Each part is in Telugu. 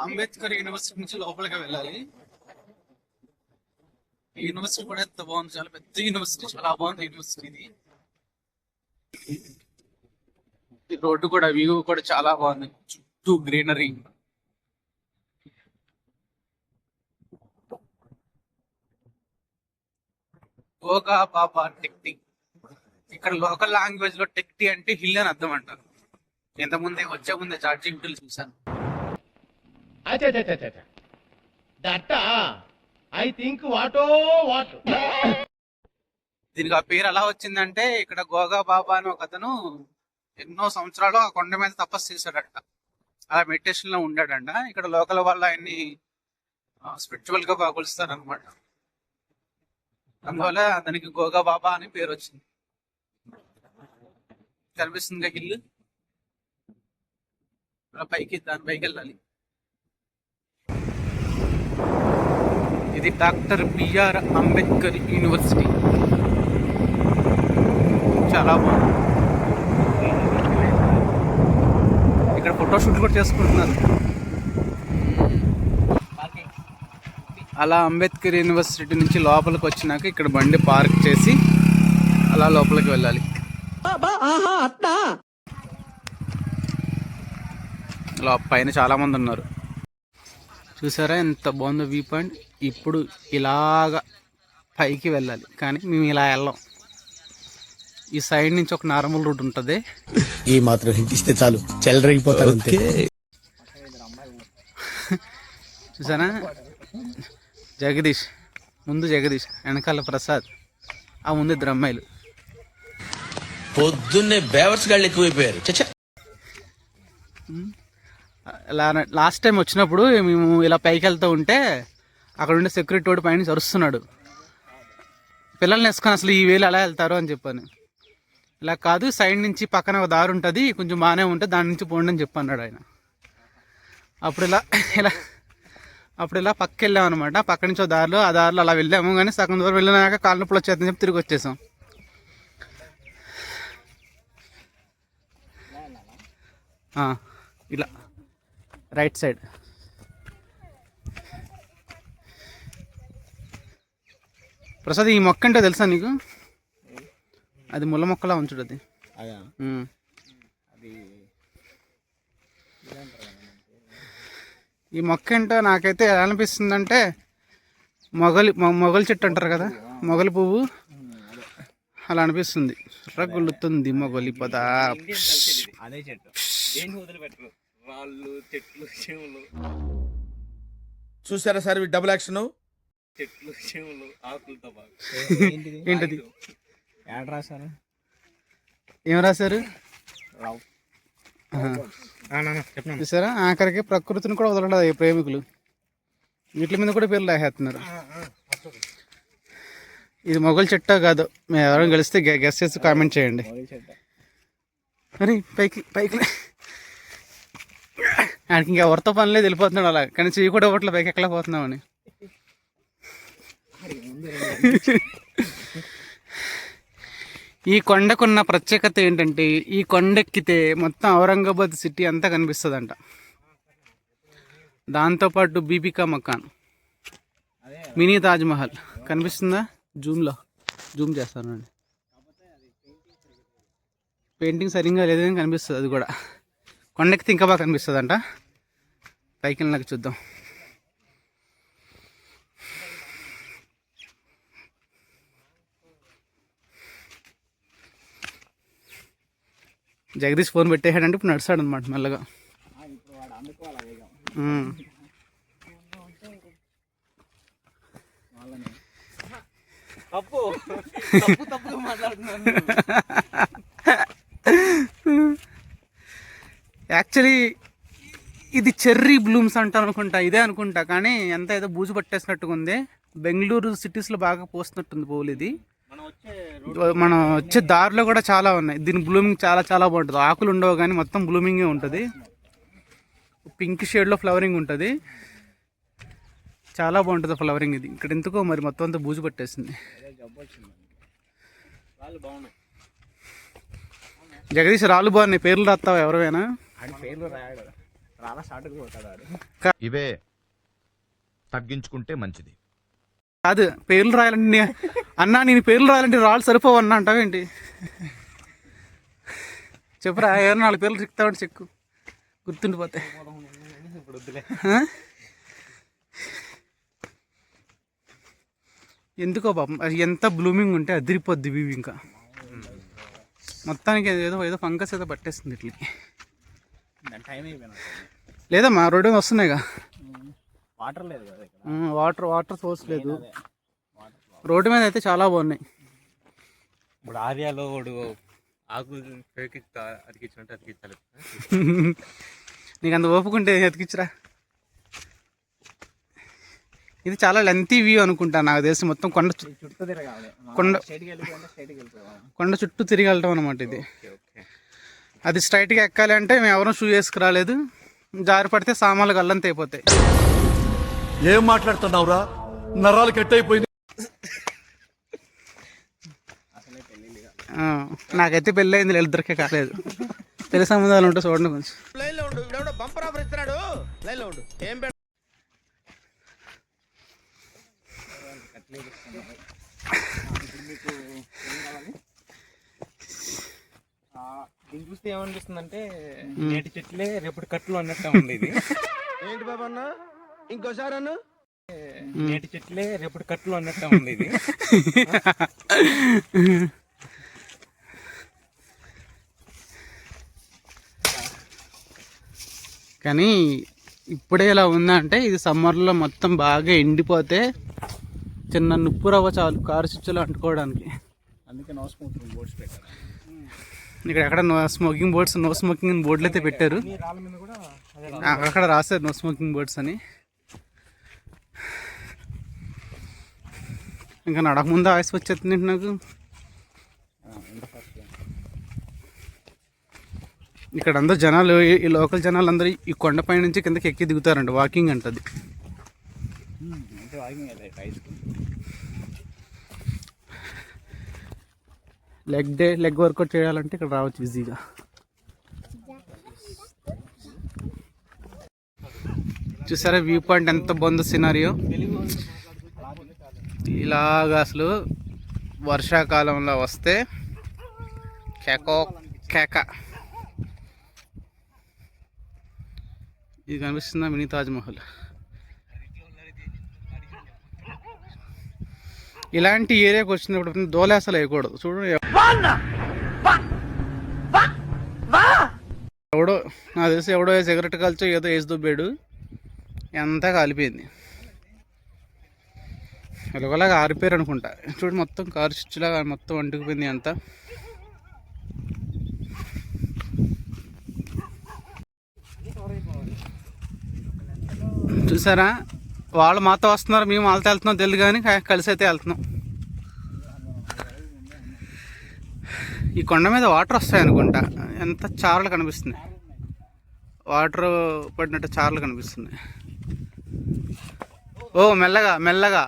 అంబేద్కర్ యూనివర్సిటీ నుంచి లోపలికి వెళ్ళాలి. ఈ యూనివర్సిటీ కూడా ఎంత బాగుంది, చాలా పెద్ద యూనివర్సిటీ, చాలా బాగుంది యూనివర్సిటీ ఇది. ఈ రోడ్డు కూడా వ్యూ కూడా చాలా బాగుంది, చుట్టూ గ్రీనరీ. గోగా బాబా టెక్టీ, ఇక్కడ లోకల్ లాంగ్వేజ్ లో టెక్టీ అంటే హిల్ అని అర్థం అంటారు. ఇంతకుముందే వచ్చే ముందే చార్జింగ్ బిల్ చూసాను. దీనికి ఆ పేరు ఎలా వచ్చిందంటే, ఇక్కడ గోగా బాబా అని ఒక అతను ఎన్నో సంవత్సరాలు ఆ కొండ మీద తపస్సు చేశాడట. అలా మెడిటేషన్ లో ఉండాడంట. ఇక్కడ లోకల్ వాళ్ళు ఆయన్ని స్పిరిచువల్ గా బాగా కొలుస్తారు అనమాట. అందువల్ల దానికి గోగా బాబా అని పేరు వచ్చింది. కనిపిస్తుంది హిల్, పైకి దాని పైకి వెళ్ళాలి. ఇది డాక్టర్ బిఆర్ అంబేద్కర్ యూనివర్సిటీ, చాలా బాగుంది. ఇక్కడ ఫోటోషూట్ కూడా చేసుకుంటున్నారు. అలా అంబేద్కర్ యూనివర్సిటీ నుంచి లోపలికి వచ్చినాక ఇక్కడ బండి పార్క్ చేసి అలా లోపలికి వెళ్ళాలి. పైన చాలా మంది ఉన్నారు, చూసారా ఎంత బాగుందో వ్యూ పాయింట్. ఇప్పుడు ఇలాగా పైకి వెళ్ళాలి, కానీ మేము ఇలా వెళ్ళాం. ఈ సైడ్ నుంచి ఒక నార్మల్ రూట్ ఉంటుంది. ఈ మాత్రం హిట్ ఇస్తే చాలు, చెల్లరగిపోతారు. చూసానా, జగదీష్ ముందు, జగదీష్ వెనకాల ప్రసాద్, ఆ ముందు ఇద్దరు అమ్మాయిలు. పొద్దున్నే బేవర్స్ గాళ్ళు ఎక్కువైపోయారు. లాస్ట్ టైం వచ్చినప్పుడు మేము ఇలా పైకి వెళ్తూ ఉంటే అక్కడ ఉండే సెక్యూరిటీ వాడు పైన అరుస్తున్నాడు, పిల్లల్ని వేసుకొని అసలు ఈ వేలు ఎలా వెళ్తారు అని చెప్పాను. ఇలా కాదు, సైడ్ నుంచి పక్కన ఒక దారి ఉంటుంది, కొంచెం బాగానే ఉంటుంది, దాని నుంచి పోండి అని చెప్పన్నాడు ఆయన. అప్పుడు ఇలా పక్కకి వెళ్ళాం అనమాట. పక్క నుంచి ఒక దారిలో, ఆ దారిలో అలా వెళ్ళాము, కానీ సగం దూరం వెళ్ళినాక కాళ్ళ నొప్పులు వచ్చేదని చెప్పి తిరిగి వచ్చేసాం. ఇలా రైట్ సైడ్. ప్రసాద్, ఈ మొక్క అంటే తెలుసా నీకు? అది ముళ్ళ మొక్కలా ఉంచుడు అది. ఈ మొక్క ఏంటో నాకైతే ఎలా అనిపిస్తుందంటే, మొగలి చెట్టు అంటారు కదా, మొగలి పువ్వు, అలా అనిపిస్తుంది. రగులుతుంది మొగలి పద. అదే చెట్టు వదిలిపెట్టరు, రాళ్ళు, చెట్లు, చెవులు. చూసారా సార్ డబుల్ యాక్షన్, చెట్లు, చెవులు, ఆకులతో బాగా. ఏంటది? యాడ్ రాశారు, ఏం రాశారు? రావు. చూసారా, ఆఖరికి ప్రకృతిని కూడా వదలలేదు ప్రేమికులు. వీటి మీద కూడా పేర్లు రాసేస్తున్నారు. ఇది మొగలి చెట్టో కాదు, మేము ఎవరైనా కలిస్తే గెస్ చేసి కామెంట్ చేయండి. మరి పైకి ఆయనకి ఇంకా ఎవరితో పని లేదు, వెళ్ళిపోతున్నాడు అలా. కానీ చెయ్యి కూడా ఇవ్వట్లే, పైకి ఎక్కలేకపోతున్నామని. ఈ కొండకున్న ప్రత్యేకత ఏంటంటే, ఈ కొండెక్కితే మొత్తం ఔరంగాబాద్ సిటీ అంతా కనిపిస్తుందంట. దాంతోపాటు బీబీకా మకాన్, మినీ తాజ్మహల్ కనిపిస్తుందా? జూమ్ చేస్తాను అండి. పెయింటింగ్ సరిగ్గా లేదని కనిపిస్తుంది, అది కూడా కొండెక్కితే ఇంకా బాగా కనిపిస్తుంది అంట. పైకి వెళ్ళినాక చూద్దాం. జగదీష్ ఫోన్ పెట్టేసాడంటే ఇప్పుడు నడుస్తాడు అనమాట మెల్లగా. యాక్చువల్లీ ఇది చెర్రీ బ్లూమ్స్ అంటాను అనుకుంటా, ఇదే అనుకుంటా, కానీ ఎంత ఏదో బూజు పట్టేసినట్టుగా ఉంది. బెంగళూరు సిటీస్లో బాగా పోస్తున్నట్టుంది పువ్వులు. ఇది మనం వచ్చే దారిలో కూడా చాలా ఉన్నాయి. దీని బ్లూమింగ్ చాలా చాలా బాగుంటుంది. ఆకులు ఉండవు కానీ మొత్తం బ్లూమింగే ఉంటుంది. పింక్ షేడ్లో ఫ్లవరింగ్ ఉంటుంది, చాలా బాగుంటుంది ఫ్లవరింగ్. ఇది ఇక్కడ ఎందుకో మరి మొత్తం అంతా బూజు పట్టేసింది. జగదీష్, రాళ్ళు బాగున్నాయి, పేర్లు రాస్తావా ఎవరైనా? పేర్లు రాయాడు. చాలా షార్ట్గా పోతాడు వాడు. ఇవే తగ్గించుకుంటే మంచిది. కాదు పేర్లు రాయాలంటే అన్నా నేను పేర్లు రాయాలంటే రాళ్ళు సరిపోవు అన్నా అంటావేంటి? చెప్పురా ఏమన్నా 4 పేర్లు చెప్తావంటే చెక్కు గుర్తుండిపోతే. ఇప్పుడు వద్దులే. ఎందుకో పాపం అది ఎంత బ్లూమింగ్ ఉంటే అదిరిపోద్ది ఇవి ఇంకా మొత్తానికి ఏదో ఏదో ఫంగస్ ఏదో పట్టేస్తుంది ఇట్లకి. దాని టైం అయిపోయినా లేదమ్మా రోడ్డు మీద వస్తున్నాయిగా. వాటర్ లేదు కదా ఇక్కడ. వాటర్ సోర్స్ లేదు. రోడ్డు మీద అయితే చాలా బాగున్నాయి. ఇప్పుడు ఆర్యాలో వాడు ఆకులు అతికించినట్టు అతికించాలి. నీకు అంత ఓపుకుంటే ఎతికిచ్చిరా. ఇది చాలా లెంతీ వ్యూ అనుకుంటా నాకు తెలిసి. మొత్తం కొండ చుట్టూ తిరగాలి. కొండ చుట్టూ తిరిగి వెళ్ళటం అనమాట ఇది. అది స్ట్రైట్గా ఎక్కాలి అంటే మేము ఎవరూ షూ వేసుకురాలేదు. జారి పడితే సామాన్లు గల్లంత అయిపోతాయి. ఏం మాట్లాడుతున్నావురా? నరాలు కట్ అయిపోయింది. నాకైతే పెళ్ళి అయింది, వీళ్ళిద్దరికే కాలేదు. పెళ్లి సంబంధాలు ఉంటే చూడండి కొంచెం. దీన్ని చూస్తే ఏమనిపిస్తుంది అంటే నేటి చెట్లే రేపటి కట్లు అన్నట్టు ఉంది ఇది. ఏంటి బాబా అన్న ఇంకోసారి అన్న? నేటి చెట్లే రేపటి కట్లు అన్నట్టు ఉంది ఇది. కానీ ఇప్పుడే ఇలా ఉందంటే ఇది సమ్మర్లో మొత్తం బాగా ఎండిపోతే చిన్న నుప్పు రవ్వ చాలు కారు స్విచ్లో అంటుకోవడానికి. అందుకే నో స్మోకింగ్ బోర్డ్స్ పెట్టారు ఇక్కడ ఎక్కడ no smoking boards, no smoking బోర్డులు అయితే పెట్టారు. రాళ్ళ మీద కూడా అక్కడ రాశారు నో స్మోకింగ్ బోర్డ్స్ అని. ఇంకా నడక ముందు ఆయుస్ వచ్చేస్తుంది నాకు. ఇక్కడ అందరూ జనాలు, ఈ లోకల్ జనాలు అందరూ ఈ కొండపై నుంచి కిందకి ఎక్కి దిగుతారంట. వాకింగ్ అంటది. లెగ్ వర్కౌట్ చేయాలంటే ఇక్కడ రావచ్చు ఈజీగా. చూసారా వ్యూ పాయింట్ ఎంత బాగుందో సినారియో. ఇలాగా అసలు వర్షాకాలంలో వస్తే కేక. ఇది కనిపిస్తుందా మినీ తాజ్మహల్. ఇలాంటి ఏరియాకి వచ్చినప్పుడు దోలేసలు వేయకూడదు. చూడు ఎవడో నాకు తెలిసి ఎవడో సిగరెట్ కాల్చో ఏదో వేసి దుబ్బాడు, ఎంత కాలిపోయింది. ఎలాగోలాగా ఆరిపోయారు అనుకుంటా. చూడు మొత్తం కారు స్విచ్లాగా మొత్తం అంటుకుపోయింది అంతా. చూసారా వాళ్ళు మాతో వస్తున్నారు, మేము వాళ్ళతో వెళ్తున్నాం తెలియదు కానీ కలిసి అయితే వెళ్తున్నాం. ఈ కొండ మీద వాటర్ వస్తాయి అనుకుంటా. ఎంత చారలు కనిపిస్తున్నాయి, వాటర్ పడినట్టు చారలు కనిపిస్తున్నాయి. ఓ మెల్లగా మెల్లగా.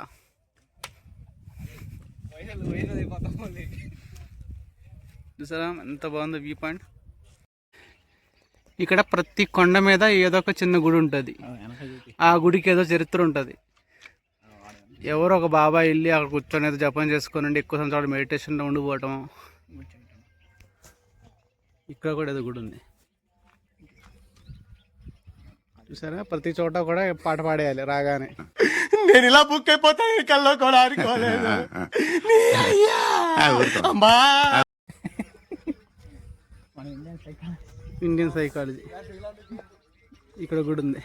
చూసారా ఎంత బాగుందో వ్యూ పాయింట్. ఇక్కడ ప్రతి కొండ మీద ఏదో ఒక చిన్న గుడి ఉంటుంది. ఆ గుడికి ఏదో చరిత్ర ఉంటుంది. ఎవరో ఒక బాబాయ్ వెళ్ళి అక్కడ కూర్చొని ఏదో జపం చేసుకొని ఎక్కువ సంవత్సరాలు మెడిటేషన్లో ఉండిపోవటం. ఇక్కడ కూడా ఏదో గుడి ఉంది చూసారా. ప్రతి చోట కూడా పాట పాడేయాలి రాగానే. నేను ఇలా బుక్ అయిపోతాను కల్లో కూడా అనుకోలేదు. ఇండియన్ సైకాలజీ ఇక్కడ గుడి ఉంది.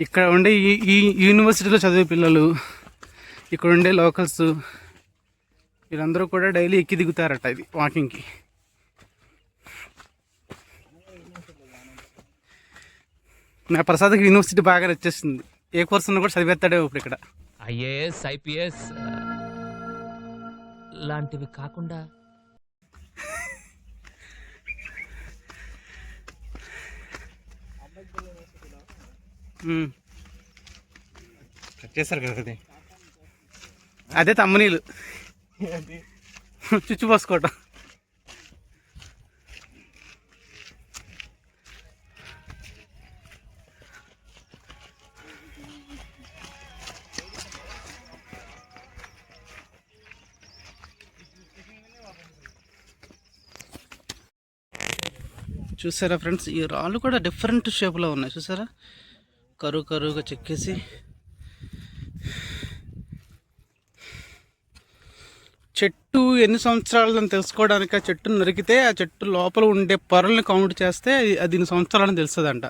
ఇక్కడ ఉండే ఈ యూనివర్సిటీలో చదివే పిల్లలు, ఇక్కడ ఉండే లోకల్స్ వీళ్ళందరూ కూడా డైలీ ఎక్కి దిగుతారట ఇది వాకింగ్కి. నా ప్రసాద్కి యూనివర్సిటీ బాగా నచ్చేస్తుంది. ఏ కోర్స్ ఉన్నా కూడా చదివేస్తాడే ఇప్పుడు ఇక్కడ. ఐఏఎస్ ఐపీఎస్ లాంటివి కాకుండా చేస్తారు కదా అది. అదే తమ్మనీళ్ళు చుచ్చు పోసుకోవటం. చూసారా ఫ్రెండ్స్, ఈ రాళ్ళు కూడా డిఫరెంట్ షేప్లో ఉన్నాయి. చూసారా, కరువుగా చెక్కేసి. చెట్టు ఎన్ని సంవత్సరాలని తెలుసుకోవడానికి ఆ చెట్టును నరికితే ఆ చెట్టు లోపల ఉండే పొరల్ని కౌంట్ చేస్తే అది ఇన్ని సంవత్సరాలని తెలుస్తుందంట.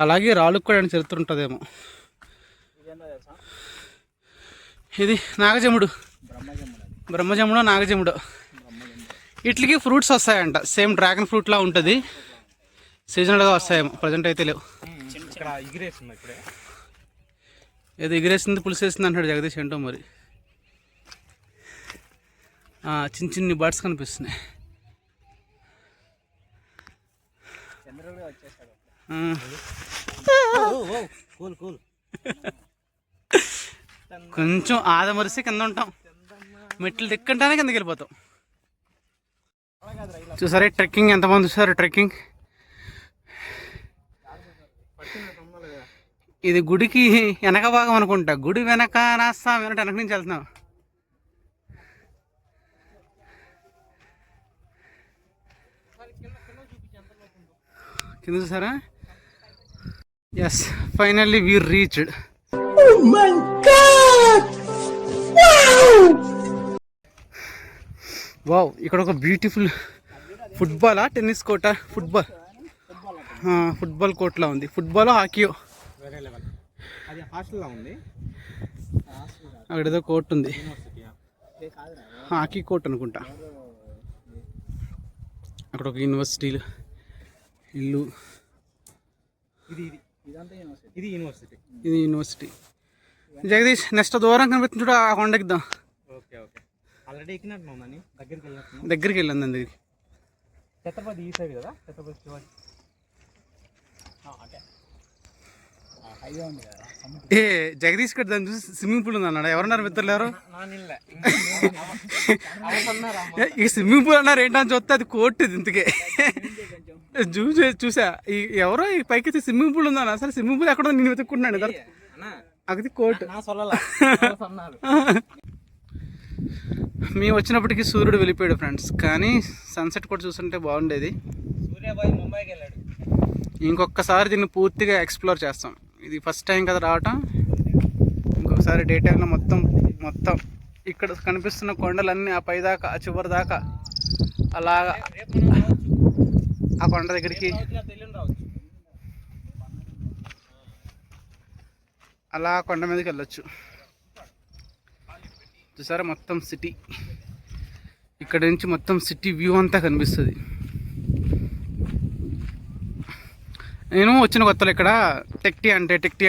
అలాగే రాళ్ళకు కూడా చరిత్ర ఉంటుందేమో. ఇది నాగజముడు, బ్రహ్మజముడో నాగజముడో. వీటికి ఫ్రూట్స్ వస్తాయంట, సేమ్ డ్రాగన్ ఫ్రూట్లా ఉంటుంది. సీజనల్గా వస్తాయేమో, ప్రజెంట్ అయితే లేవు. ఏదో ఎగిరేసింది పులిసేసింది అంటాడు జగదీష్, ఏంటో మరి. చిన్ని బర్డ్స్ కనిపిస్తున్నాయి. కొంచెం ఆదమరిసి కింద ఉంటాం, మెట్లు దిక్కంటానే కిందకి వెళ్ళిపోతాం. చూసారే ట్రెక్కింగ్, ఎంతమంది చూసారు ట్రెక్కింగ్. ఇది గుడికి వెనక భాగం అనుకుంటా, గుడి వెనక నాస్తా వెనక నుంచి వెళ్తున్నాం. కింద చూసారా. Yes, finally we reached. Wow, ఇక్కడ ఒక బ్యూటిఫుల్ టెన్నిస్ కోర్టా, ఫుట్బాల్ కోర్ట్లా ఉంది. ఫుట్బాల్, హాకీయో వేరే లెవెల్. అది హాస్టల్లో ఉంది. అక్కడ ఏదో కోర్ట్ ఉంది, హాకీ కోర్ట్ అనుకుంటా. అక్కడ ఒక యూనివర్సిటీలు ఇల్లు. ఇది యూనివర్సిటీ. జగదీష్, నెక్స్ట్ దూరం కనిపిస్తుంది చూడ, ఆ కొండ ఎక్కుదాం. ఓకే ఆల్రెడీ ఎక్కినట్టు ఉందని దగ్గరికి వెళ్ళండి. దాని దగ్గరికి ఛత్రపతి ఈ సైడ్ కదా, ఛత్రపతి శివాజీ. ఏ జగదీష్ గడ్ దాన్ని చూసి స్విమ్మింగ్ పూల్ ఉంది అన్నాడు. ఎవరన్నారు మిత్రులు? ఎవరు ఈ స్విమ్మింగ్ పూల్ అన్నారు ఏంటని చూస్తే అది కోర్టు. ఇది ఇంతకే చూసా, ఎవరో ఈ పైకి స్విమ్మింగ్ పూల్ ఉందా? అసలు స్విమ్మింగ్ పూల్ ఎక్కడ నేను వెతుక్కుంటున్నాను. అది కోర్టు. మేము వచ్చినప్పటికీ సూర్యుడు వెళ్ళిపోయాడు ఫ్రెండ్స్, కానీ సన్సెట్ కూడా చూస్తుంటే బాగుండేది. సూర్యాబాయ్ ముంబైకి వెళ్ళాడు. ఇంకొకసారి దీన్ని పూర్తిగా ఎక్స్ప్లోర్ చేస్తాం. ఇది ఫస్ట్ టైం కదా రావటం. ఇంకొకసారి డే టైంలో మొత్తం ఇక్కడ కనిపిస్తున్న కొండలన్నీ ఆ పైదాకా, ఆ చివరి దాకా అలాగా ఆ కొండ దగ్గరికి అలా కొండ మీదకి వెళ్ళొచ్చు. చూసారా, మొత్తం సిటీ, ఇక్కడ నుంచి మొత్తం సిటీ వ్యూ అంతా కనిపిస్తుంది. నేను వచ్చిన కొత్తలో ఇక్కడ టెక్టీ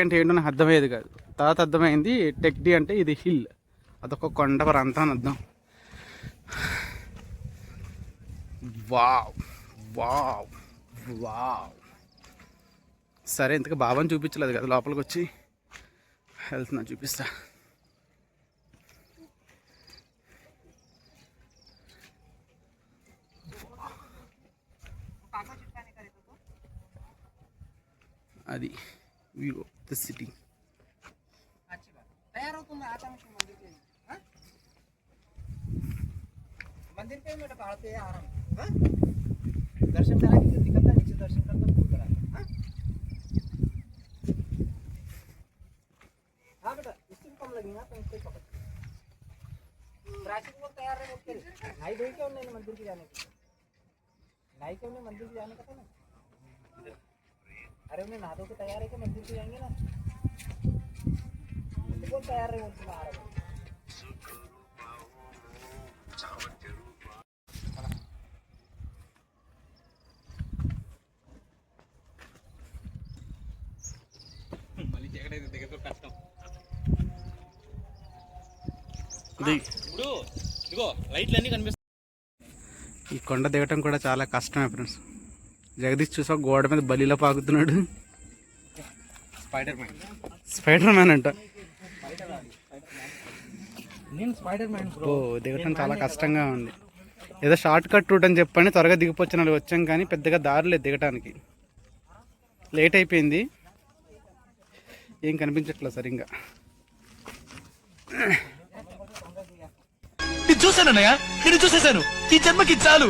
అంటే ఏంటో నాకు అర్థమయ్యేది కాదు. తర్వాత అర్థమైంది, టెక్టీ అంటే ఇది హిల్, అదొక కొండ ప్రాంతం అని అర్థం. Wow wow wow. సరే, ఇంతకు బాబాని చూపించలేదు కదా, లోపలికి వచ్చి వెళ్తున్నా, చూపిస్తా. అది వ్యూ ఆఫ్ ద సిటీ. दर्शन करा के निकलता नीचे दर्शन करता फूल करा। हाँ बेटा, इससे कम लगेगा तो इसको पकड़। प्राचीन लोग तैयार रहे उसके लिए। नाई धोई क्यों नहीं मंदिर की जाने की? नाई क्यों नहीं मंदिर की जाने का था ना? अरे उन्हें नहा धो के तैयार है कि मंदिर की जाएंगे ना? कौन तैयार रहे उनसे आ रहे? ఈ కొండ దిగటం కూడా చాలా కష్టమే ఫ్రెండ్స్. జగదీష్ చూసా గోడ మీద బలిలా పాకుతున్నాడు. స్పైడర్ మ్యాన్ అంట. నేను స్పైడర్ మ్యాన్ బ్రో. ఓ దిగటం చాలా కష్టంగా ఉంది. ఏదో షార్ట్ కట్ రూట్ అని చెప్పని త్వరగా దిగిపోచ్చిన వాళ్ళు వచ్చాం, కానీ పెద్దగా దారి లేదు దిగటానికి. లేట్ అయిపోయింది, ఏం కనిపించట్లేదు సరిగ్గా. చూసానన్నయ్య, నేను చూసేశాను. ఈ జన్మకి చాలు.